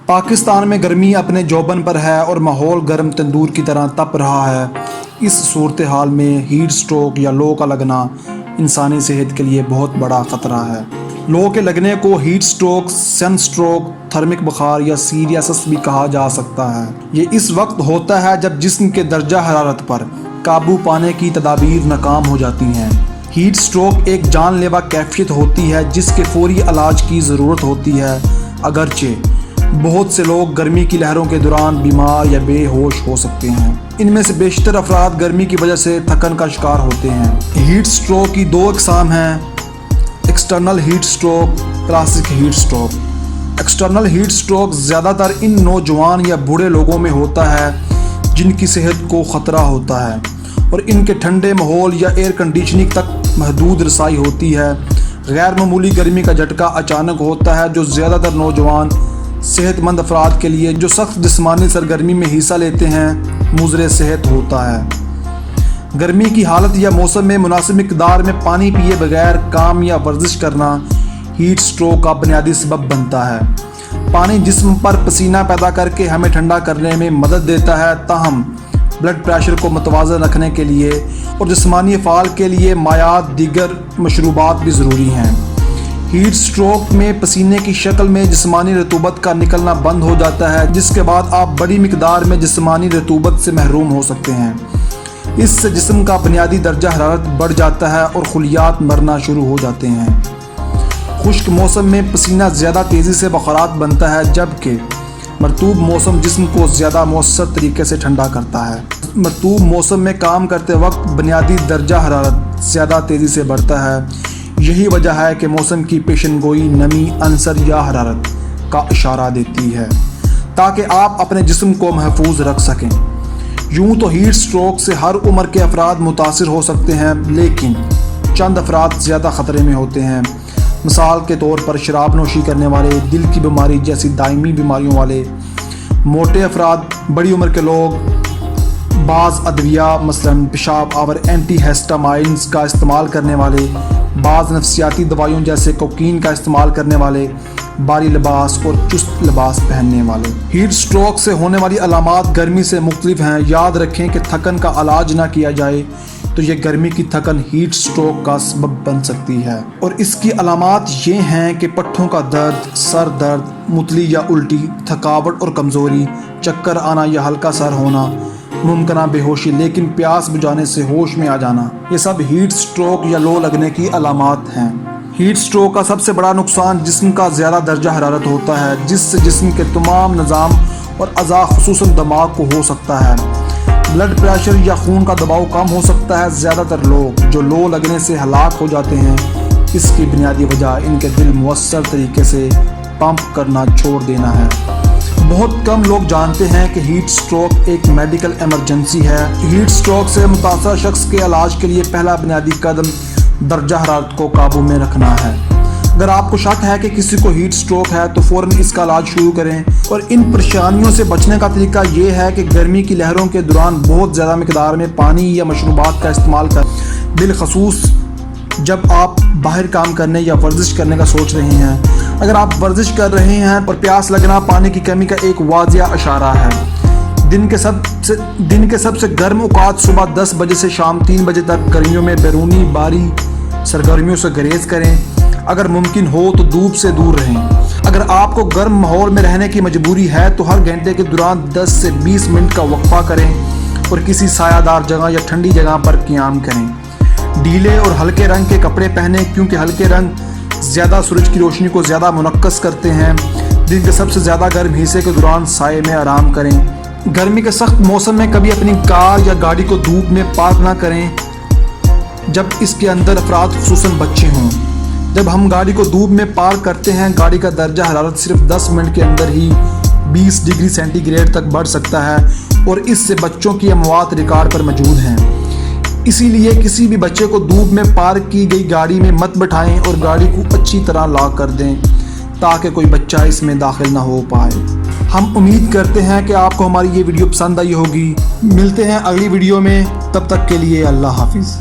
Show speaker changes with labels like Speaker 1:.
Speaker 1: پاکستان میں گرمی اپنے جوبن پر ہے اور ماحول گرم تندور کی طرح تپ رہا ہے۔ اس صورتحال میں ہیٹ سٹروک یا لو کا لگنا انسانی صحت کے لیے بہت بڑا خطرہ ہے۔ لو کے لگنے کو ہیٹ سٹروک، سن سٹروک، تھرمک بخار یا سیریاسس بھی کہا جا سکتا ہے۔ یہ اس وقت ہوتا ہے جب جسم کے درجہ حرارت پر قابو پانے کی تدابیر ناکام ہو جاتی ہیں۔ ہیٹ سٹروک ایک جان لیوا کیفیت ہوتی ہے جس کے فوری علاج کی ضرورت ہوتی ہے، اگرچہ بہت سے لوگ گرمی کی لہروں کے دوران بیمار یا بے ہوش ہو سکتے ہیں۔ ان میں سے بیشتر افراد گرمی کی وجہ سے تھکن کا شکار ہوتے ہیں۔ ہیٹ سٹروک کی دو اقسام ہیں: external heat stroke, classic heat stroke. External heat stroke زیادہ تر ان نوجوان یا بوڑھے لوگوں میں ہوتا ہے جن کی صحت کو خطرہ ہوتا ہے اور ان کے ٹھنڈے ماحول یا ایئر کنڈیشننگ تک محدود رسائی ہوتی ہے۔ غیر معمولی گرمی کا جھٹکا اچانک ہوتا ہے جو زیادہ تر نوجوان صحت مند افراد کے لیے جو سخت جسمانی سرگرمی میں حصہ لیتے ہیں مضر صحت ہوتا ہے۔ گرمی کی حالت یا موسم میں مناسب مقدار میں پانی پیے بغیر کام یا ورزش کرنا ہیٹ سٹروک کا بنیادی سبب بنتا ہے۔ پانی جسم پر پسینہ پیدا کر کے ہمیں ٹھنڈا کرنے میں مدد دیتا ہے، تاہم بلڈ پریشر کو متوازن رکھنے کے لیے اور جسمانی افعال کے لیے مائعات دیگر مشروبات بھی ضروری ہیں۔ ہیٹ سٹروک میں پسینے کی شکل میں جسمانی رطوبت کا نکلنا بند ہو جاتا ہے، جس کے بعد آپ بڑی مقدار میں جسمانی رطوبت سے محروم ہو سکتے ہیں۔ اس سے جسم کا بنیادی درجہ حرارت بڑھ جاتا ہے اور خلیات مرنا شروع ہو جاتے ہیں۔ خشک موسم میں پسینہ زیادہ تیزی سے بخارات بنتا ہے، جبکہ مرطوب موسم جسم کو زیادہ مؤثر طریقے سے ٹھنڈا کرتا ہے۔ مرطوب موسم میں کام کرتے وقت بنیادی درجہ حرارت زیادہ تیزی سے بڑھتا ہے۔ یہی وجہ ہے کہ موسم کی پیشن گوئی نمی، عنصر یا حرارت کا اشارہ دیتی ہے تاکہ آپ اپنے جسم کو محفوظ رکھ سکیں۔ یوں تو ہیٹ سٹروک سے ہر عمر کے افراد متاثر ہو سکتے ہیں، لیکن چند افراد زیادہ خطرے میں ہوتے ہیں۔ مثال کے طور پر شراب نوشی کرنے والے، دل کی بیماری جیسی دائمی بیماریوں والے، موٹے افراد، بڑی عمر کے لوگ، بعض ادویہ مثلاً پیشاب آور اینٹی ہسٹامائنز کا استعمال کرنے والے، بعض نفسیاتی دوائیوں جیسے کوکین کا استعمال کرنے والے، بھاری لباس اور چست لباس پہننے والے۔ ہیٹ سٹروک سے ہونے والی علامات گرمی سے مختلف ہیں۔ یاد رکھیں کہ تھکن کا علاج نہ کیا جائے تو یہ گرمی کی تھکن ہیٹ سٹروک کا سبب بن سکتی ہے، اور اس کی علامات یہ ہیں کہ پٹھوں کا درد، سر درد، متلی یا الٹی، تھکاوٹ اور کمزوری، چکر آنا یا ہلکا سر ہونا، ممکنہ بے ہوشی لیکن پیاس بجھانے سے ہوش میں آ جانا، یہ سب ہیٹ سٹروک یا لو لگنے کی علامات ہیں۔ ہیٹ سٹروک کا سب سے بڑا نقصان جسم کا زیادہ درجہ حرارت ہوتا ہے، جس سے جسم کے تمام نظام اور اعضاء خصوصاً دماغ کو ہو سکتا ہے۔ بلڈ پریشر یا خون کا دباؤ کم ہو سکتا ہے۔ زیادہ تر لوگ جو لو لگنے سے ہلاک ہو جاتے ہیں، اس کی بنیادی وجہ ان کے دل مؤثر طریقے سے پمپ کرنا چھوڑ دینا ہے۔ بہت کم لوگ جانتے ہیں کہ ہیٹ سٹروک ایک میڈیکل ایمرجنسی ہے۔ ہیٹ سٹروک سے متاثرہ شخص کے علاج کے لیے پہلا بنیادی قدم درجہ حرارت کو قابو میں رکھنا ہے۔ اگر آپ کو شک ہے کہ کسی کو ہیٹ سٹروک ہے تو فوراً اس کا علاج شروع کریں، اور ان پریشانیوں سے بچنے کا طریقہ یہ ہے کہ گرمی کی لہروں کے دوران بہت زیادہ مقدار میں پانی یا مشروبات کا استعمال کریں، بالخصوص جب آپ باہر کام کرنے یا ورزش کرنے کا سوچ رہے ہیں۔ اگر آپ ورزش کر رہے ہیں اور پیاس لگنا پانی کی کمی کا ایک واضح اشارہ ہے۔ دن کے سب سے گرم اوقات صبح 10 بجے سے شام 3 بجے تک گرمیوں میں بیرونی باری سرگرمیوں سے گریز کریں۔ اگر ممکن ہو تو دھوپ سے دور رہیں۔ اگر آپ کو گرم ماحول میں رہنے کی مجبوری ہے تو ہر گھنٹے کے دوران 10 سے 20 منٹ کا وقفہ کریں اور کسی سایہ دار جگہ یا ٹھنڈی جگہ پر قیام کریں۔ ڈھیلے اور ہلکے رنگ کے کپڑے پہنیں کیونکہ ہلکے رنگ زیادہ سورج کی روشنی کو زیادہ منعکس کرتے ہیں۔ دن کے سب سے زیادہ گرم حصے کے دوران سائے میں آرام کریں۔ گرمی کے سخت موسم میں کبھی اپنی کار یا گاڑی کو دھوپ میں پارک نہ کریں جب اس کے اندر افراد خصوصاً بچے ہوں۔ جب ہم گاڑی کو دھوپ میں پارک کرتے ہیں، گاڑی کا درجہ حرارت صرف 10 منٹ کے اندر ہی 20 ڈگری سینٹی گریڈ تک بڑھ سکتا ہے، اور اس سے بچوں کی اموات ریکارڈ پر موجود ہیں۔ اسی لیے کسی بھی بچے کو دھوپ میں پارک کی گئی گاڑی میں مت بٹھائیں اور گاڑی کو اچھی طرح لاک کر دیں تاکہ کوئی بچہ اس میں داخل نہ ہو پائے۔ ہم امید کرتے ہیں کہ آپ کو ہماری یہ ویڈیو پسند آئی ہوگی۔ ملتے ہیں اگلی ویڈیو میں، تب تک کے لیے اللہ حافظ۔